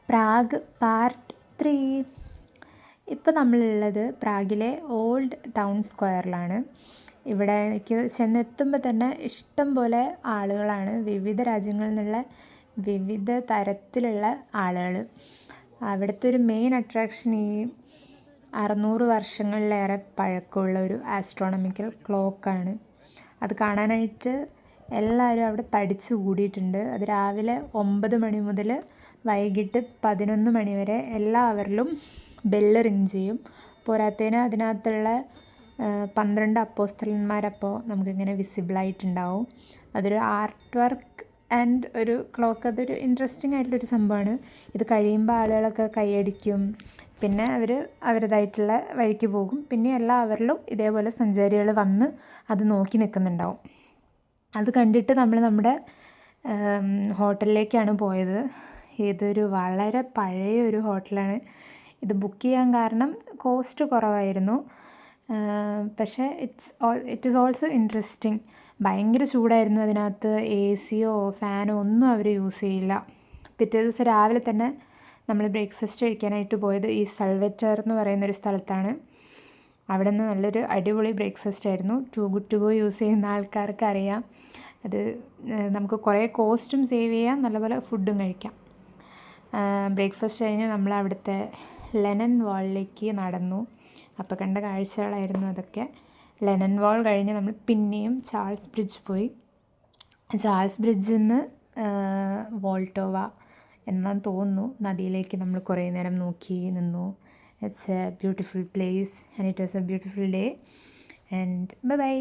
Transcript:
Prague part 3. ഇപ്പോൾ നമ്മളുള്ളത് പ്രാഗിലെ old town സ്ക്വയറിലാണ്. ഇവിടേക്ക് ചെന്നെത്തുമ്പോൾ തന്നെ ഇഷ്ടം പോലെ ആളുകളാണ്, വിവിധ രാജ്യങ്ങളിൽ നിന്നുള്ള വിവിധ തരത്തിലുള്ള ആളുകൾ. അവിടുത്തെ ഒരു മെയിൻ അട്രാക്ഷൻ ഈ 600 വർഷങ്ങളിലേറെ പഴക്കമുള്ള ഒരു ആസ്ട്രോണമിക്കൽ ക്ലോക്കാണ്. അത് കാണാനായിട്ട് എല്ലാവരും അവിടെ തടിച്ചു കൂടിയിട്ടുണ്ട്. അത് രാവിലെ 9 മണി മുതൽ വൈകിട്ട് 11 മണി വരെ എല്ലാവരിലും ബെല്ല് റിങ് ചെയ്യും. പോരാത്തതിന് അതിനകത്തുള്ള 12 അപ്പോസ്തലന്മാരപ്പോൾ നമുക്കിങ്ങനെ വിസിബിളായിട്ടുണ്ടാവും. അതൊരു ആർട്ട് വർക്ക് ആൻഡ് ഒരു ക്ലോക്ക്, അതൊരു ഇൻട്രസ്റ്റിംഗ് ആയിട്ടുള്ളൊരു സംഭവമാണ്. ഇത് കഴിയുമ്പോൾ ആളുകളൊക്കെ കൈയടിക്കും, പിന്നെ അവർ അവരുടേതായിട്ടുള്ള വഴിക്ക് പോകും. പിന്നെ എല്ലാവരിലും ഇതേപോലെ സഞ്ചാരികൾ വന്ന് അത് നോക്കി നിൽക്കുന്നുണ്ടാവും. അത് കണ്ടിട്ട് നമ്മൾ നമ്മുടെ ഹോട്ടലിലേക്കാണ് പോയത്. ഇതൊരു വളരെ പഴയ ഒരു ഹോട്ടലാണ്. ഇത് ബുക്ക് ചെയ്യാൻ കാരണം കോസ്റ്റ് കുറവായിരുന്നു. പക്ഷേ ഇറ്റ് ഈസ് ഓൾസോ ഇൻട്രസ്റ്റിംഗ്. ഭയങ്കര ചൂടായിരുന്നു അതിനകത്ത്. സിയോ ഫാനോ ഒന്നും അവർ യൂസ് ചെയ്യില്ല. പിറ്റേ ദിവസം രാവിലെ തന്നെ നമ്മൾ ബ്രേക്ക്ഫാസ്റ്റ് കഴിക്കാനായിട്ട് പോയത് ഈ സൽവറ്റർ എന്ന് പറയുന്നൊരു സ്ഥലത്താണ്. അവിടെ നിന്ന് നല്ലൊരു അടിപൊളി ബ്രേക്ക്ഫാസ്റ്റ് ആയിരുന്നു. Too good to go use ചെയ്യുന്ന ആൾക്കാർക്ക് അറിയാം. അത് നമുക്ക് കുറേ കോസ്റ്റും സേവ് ചെയ്യാം, നല്ലപോലെ ഫുഡും കഴിക്കാം. ബ്രേക്ക്ഫാസ്റ്റ് കഴിഞ്ഞ് നമ്മൾ അവിടുത്തെ ലെനൻ വാളിലേക്ക് നടന്നു. അപ്പോൾ കണ്ട കാഴ്ചകളായിരുന്നു അതൊക്കെ. ലെനൻ വാൾ കഴിഞ്ഞ് നമ്മൾ പിന്നെയും ചാൾസ് ബ്രിഡ്ജ് പോയി. ചാൾസ് ബ്രിഡ്ജിൽ നിന്ന് വോൾട്ടോവ എന്നാന്ന് തോന്നുന്നു നദിയിലേക്ക് നമ്മൾ കുറേ നേരം നോക്കി നിന്നു. It's a beautiful place and it was a beautiful day and by.